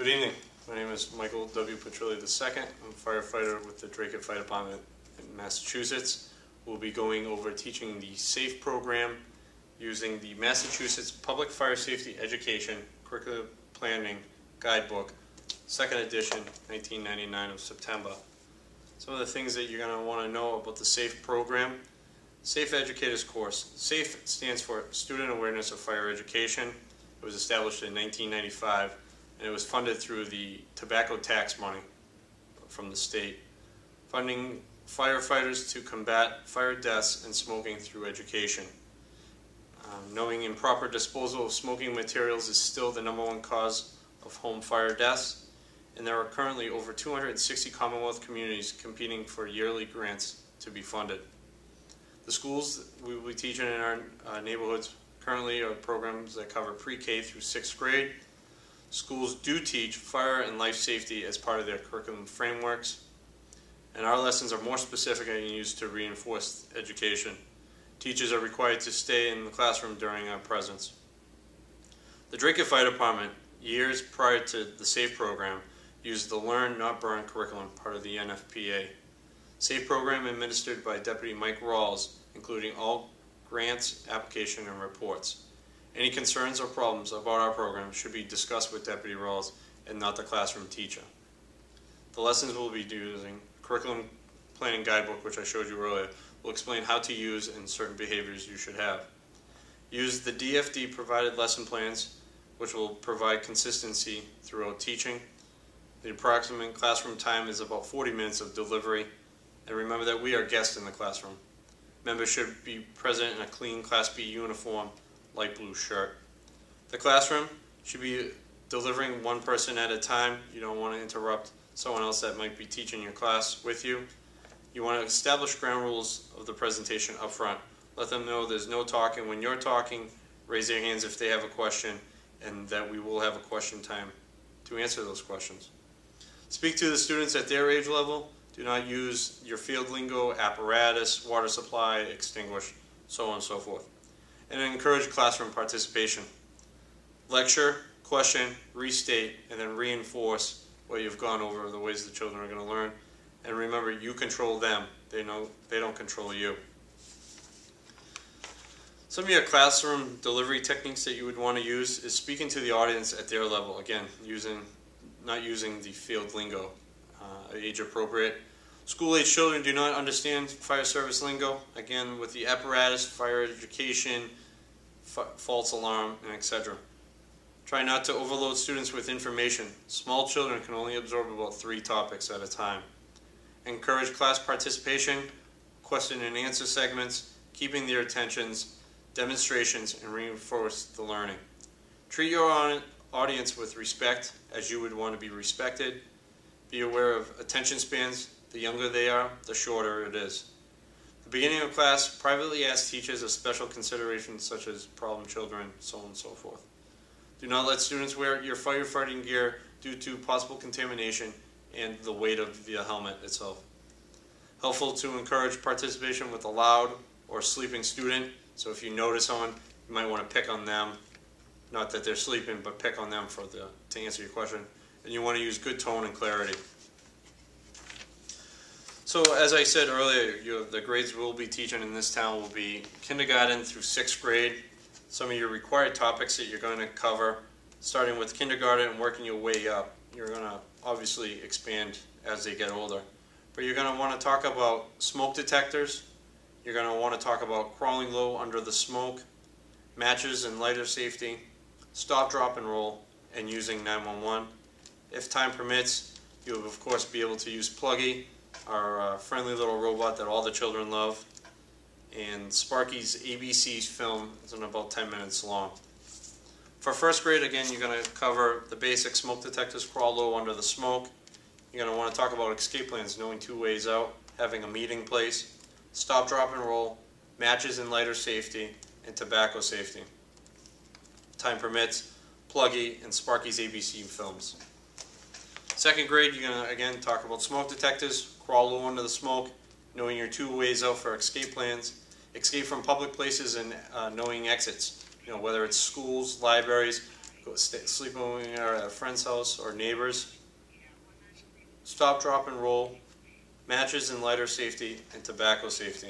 Good evening. My name is Michael W. Petrilli II. I'm a firefighter with the S.A.F.E Fire Department in Massachusetts. We'll be going over teaching the S.A.F.E program using the Massachusetts Public Fire Safety Education Curriculum Planning Guidebook, 2nd edition, 1999 of September. Some of the things that you're going to want to know about the S.A.F.E program. S.A.F.E Educators Course. S.A.F.E stands for Student Awareness of Fire Education. It was established in 1995. And it was funded through the tobacco tax money from the state, funding firefighters to combat fire deaths and smoking through education. Knowing improper disposal of smoking materials is still the #1 cause of home fire deaths, and there are currently over 260 Commonwealth communities competing for yearly grants to be funded. The schools we will be teaching in our neighborhoods currently are programs that cover pre-K through 6th grade. Schools do teach fire and life safety as part of their curriculum frameworks, and our lessons are more specific and used to reinforce education. Teachers are required to stay in the classroom during our presence. The S.A.F.E Fire Department, years prior to the S.A.F.E program, used the Learn Not Burn curriculum, part of the NFPA. S.A.F.E program administered by Deputy Mike Rawls, including all grants, application, and reports. Any concerns or problems about our program should be discussed with Deputy Rawls and not the classroom teacher. The lessons we'll be using, Curriculum Planning Guidebook, which I showed you earlier, will explain how to use and certain behaviors you should have. Use the DFD provided lesson plans, which will provide consistency throughout teaching. The approximate classroom time is about 40 minutes of delivery, and remember that we are guests in the classroom. Members should be present in a clean Class B uniform, light blue shirt. The classroom should be delivering one person at a time. You don't want to interrupt someone else that might be teaching your class with you. You want to establish ground rules of the presentation up front. Let them know there's no talking when you're talking. Raise their hands if they have a question, and that we will have a question time to answer those questions. Speak to the students at their age level. Do not use your field lingo, apparatus, water supply, extinguish, so on and so forth. And encourage classroom participation. Lecture, question, restate, and then reinforce what you've gone over, the ways the children are going to learn. And remember, you control them. They don't control you. Some of your classroom delivery techniques that you would want to use is speaking to the audience at their level. Again, not using the field lingo, age appropriate. School-age children do not understand fire service lingo. Again, with the apparatus, fire education, false alarm, and etc. Try not to overload students with information. Small children can only absorb about 3 topics at a time. Encourage class participation, question and answer segments, keeping their attentions, demonstrations, and reinforce the learning. Treat your audience with respect as you would want to be respected. Be aware of attention spans. The younger they are, the shorter it is. At the beginning of class, privately ask teachers of special considerations such as problem children, so on and so forth. Do not let students wear your firefighting gear due to possible contamination and the weight of the helmet itself. Helpful to encourage participation with a loud or sleeping student. So if you notice someone, you might want to pick on them. Not that they're sleeping, but pick on them to answer your question. And you want to use good tone and clarity. So as I said earlier, the grades we'll be teaching in this town will be kindergarten through 6th grade. Some of your required topics that you're going to cover, starting with kindergarten and working your way up. You're going to obviously expand as they get older. But you're going to want to talk about smoke detectors. You're going to want to talk about crawling low under the smoke, matches and lighter safety, stop, drop, and roll, and using 911. If time permits, you'll of course be able to use Pluggy, our friendly little robot that all the children love, and Sparky's ABC film is about 10 minutes long. For 1st grade, again, you're going to cover the basic smoke detectors, crawl low under the smoke. You're going to want to talk about escape plans, knowing 2 ways out, having a meeting place, stop, drop, and roll, matches and lighter safety, and tobacco safety. Time permits, Pluggy, and Sparky's ABC films. 2nd grade, you're going to, again, talk about smoke detectors, crawl low under the smoke, knowing your 2 ways out for escape plans, escape from public places, and knowing exits. Whether it's schools, libraries, sleeping at a friend's house or neighbors. Stop, drop, and roll, matches and lighter safety, and tobacco safety.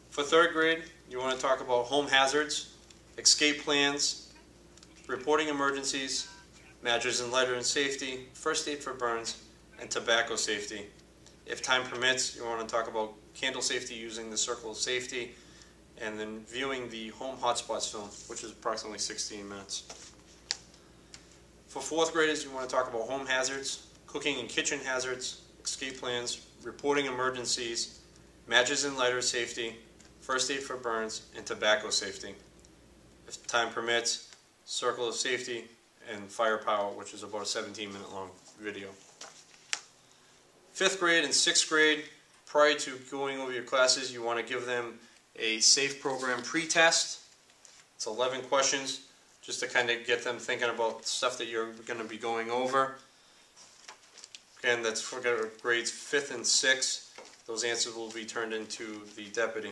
For third grade, you want to talk about home hazards, escape plans, reporting emergencies, matches and lighter and safety, first aid for burns, and tobacco safety. If time permits, you want to talk about candle safety using the circle of safety, and then viewing the home hotspots film, which is approximately 16 minutes. For fourth graders, you want to talk about home hazards, cooking and kitchen hazards, escape plans, reporting emergencies, matches and lighter safety, first aid for burns, and tobacco safety. If time permits, circle of safety, and firepower, which is about a 17-minute long video. Fifth grade and sixth grade, prior to going over your classes, you want to give them a SAFE program pre-test. It's 11 questions, just to kind of get them thinking about stuff that you're going to be going over. Again, that's for grades 5th and 6th. Those answers will be turned into the deputy.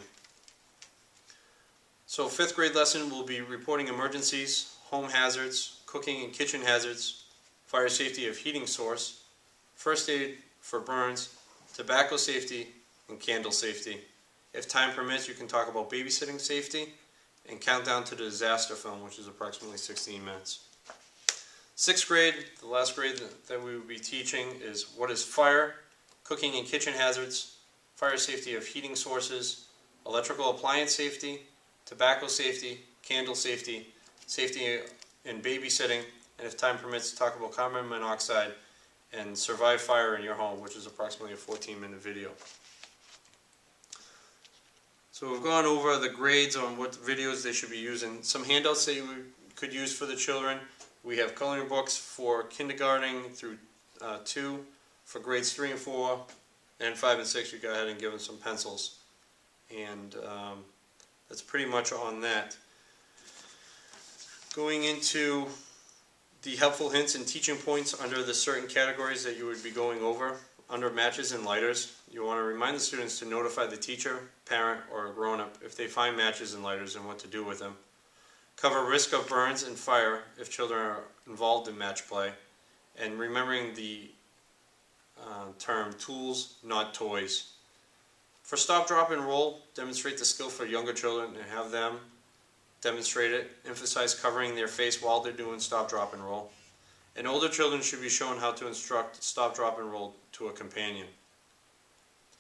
So 5th grade lesson will be reporting emergencies, home hazards, cooking and kitchen hazards, fire safety of heating source, first aid for burns, tobacco safety, and candle safety. If time permits, you can talk about babysitting safety and countdown to the disaster film, which is approximately 16 minutes. 6th grade, the last grade that we will be teaching, is what is fire, cooking and kitchen hazards, fire safety of heating sources, electrical appliance safety, tobacco safety, candle safety, safety in babysitting, and if time permits, talk about carbon monoxide and survive fire in your home, which is approximately a 14-minute video. So we've gone over the grades on what videos they should be using. Some handouts that you could use for the children. We have coloring books for kindergarten through 2, for grades 3 and 4, and 5 and 6 you go ahead and give them some pencils. And that's pretty much on that. Going into the helpful hints and teaching points under the certain categories that you would be going over. Under matches and lighters, you want to remind the students to notify the teacher, parent, or a grown-up if they find matches and lighters and what to do with them. Cover risk of burns and fire if children are involved in match play. And remembering the term tools, not toys. For stop, drop, and roll, demonstrate the skill for younger children and have them demonstrate it. Emphasize covering their face while they're doing stop, drop, and roll. And older children should be shown how to instruct stop, drop, and roll to a companion.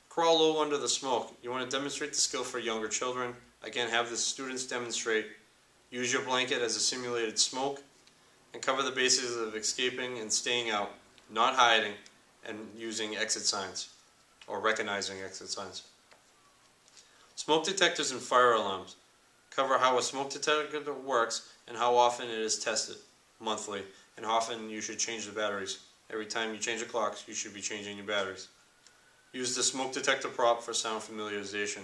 Crawl low under the smoke. You want to demonstrate the skill for younger children. Again, have the students demonstrate. Use your blanket as a simulated smoke. And cover the bases of escaping and staying out, not hiding, and using exit signs, or recognizing exit signs. Smoke detectors and fire alarms. Cover how a smoke detector works and how often it is tested, monthly, and how often you should change the batteries. Every time you change the clocks, you should be changing your batteries. Use the smoke detector prop for sound familiarization.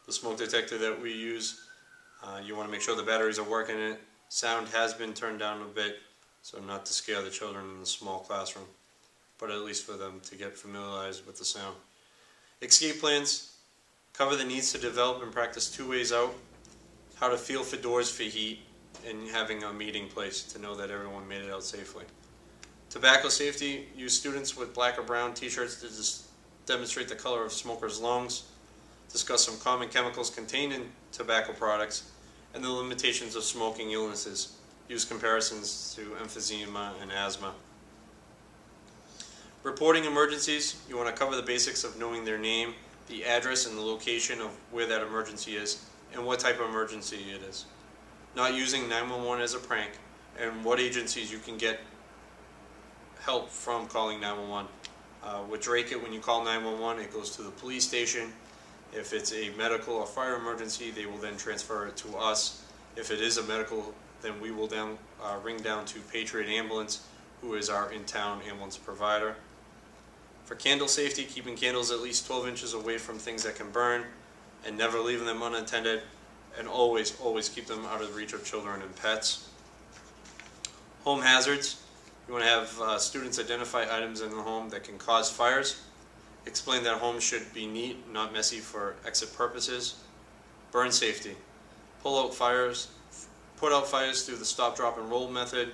The smoke detector that we use, you want to make sure the batteries are working in it. Sound has been turned down a bit, so not to scare the children in the small classroom, but at least for them to get familiarized with the sound. Escape plans. Cover the needs to develop and practice 2 ways out. How to feel for doors for heat, and having a meeting place to know that everyone made it out safely. Tobacco safety. Use students with black or brown t-shirts to demonstrate the color of smokers' lungs. Discuss some common chemicals contained in tobacco products and the limitations of smoking illnesses. Use comparisons to emphysema and asthma. Reporting emergencies. You want to cover the basics of knowing their name, the address and the location of where that emergency is, and what type of emergency it is. Not using 911 as a prank, and what agencies you can get help from calling 911. With Drake, when you call 911, it goes to the police station. If it's a medical or fire emergency, they will then transfer it to us. If it is a medical, then we will then ring down to Patriot Ambulance, who is our in-town ambulance provider. For candle safety, keeping candles at least 12 inches away from things that can burn, and never leaving them unattended, and always keep them out of the reach of children and pets. Home hazards. You want to have students identify items in the home that can cause fires. Explain that homes should be neat, not messy for exit purposes. Burn safety. put out fires through the stop, drop, and roll method,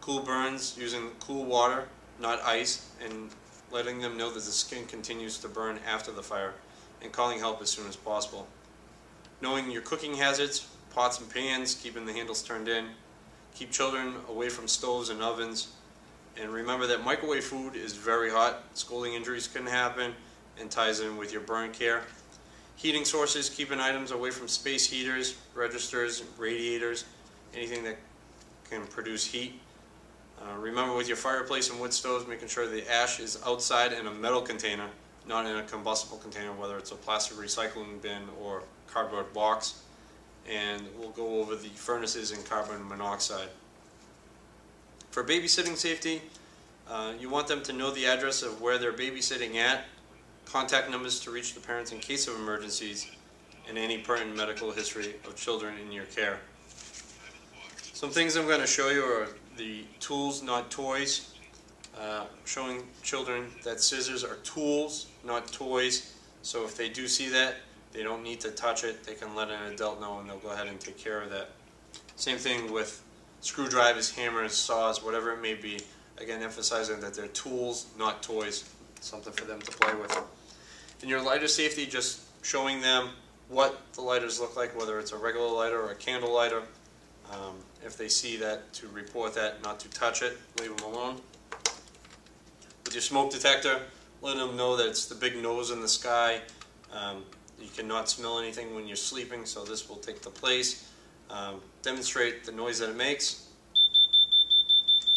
cool burns using cool water, not ice, and letting them know that the skin continues to burn after the fire, and calling help as soon as possible. Knowing your cooking hazards, pots and pans, keeping the handles turned in, keep children away from stoves and ovens, and remember that microwave food is very hot, scalding injuries can happen, and ties in with your burn care. Heating sources, keeping items away from space heaters, registers, radiators, anything that can produce heat. Remember with your fireplace and wood stoves, making sure the ash is outside in a metal container, not in a combustible container, whether it's a plastic recycling bin or cardboard box. And we'll go over the furnaces and carbon monoxide. For babysitting safety, you want them to know the address of where they're babysitting at, contact numbers to reach the parents in case of emergencies, and any pertinent medical history of children in your care. Some things I'm going to show you are the tools, not toys. Showing children that scissors are tools, not toys. So if they do see that, they don't need to touch it. They can let an adult know and they'll go ahead and take care of that. Same thing with screwdrivers, hammers, saws, whatever it may be. Again, emphasizing that they're tools, not toys. Something for them to play with. In your lighter safety, just showing them what the lighters look like, whether it's a regular lighter or a candle lighter. If they see that, to report that, not to touch it, leave them alone. With your smoke detector, let them know that it's the big nose in the sky. You cannot smell anything when you're sleeping, so this will take the place. Demonstrate the noise that it makes.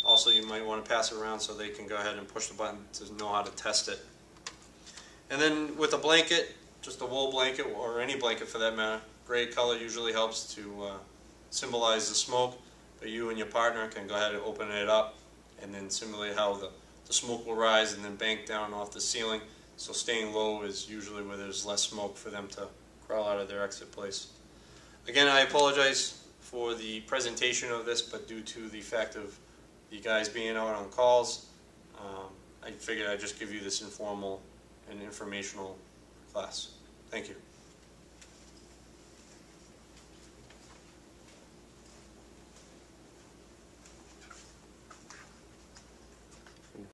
Also, you might want to pass it around so they can go ahead and push the button to know how to test it. And then with a blanket, just a wool blanket or any blanket for that matter, gray color usually helps to symbolize the smoke, but you and your partner can go ahead and open it up and then simulate how the smoke will rise and then bank down off the ceiling. So staying low is usually where there's less smoke for them to crawl out of their exit place. Again, I apologize for the presentation of this, but due to the fact of you guys being out on calls, I figured I'd just give you this informal and informational class. Thank you.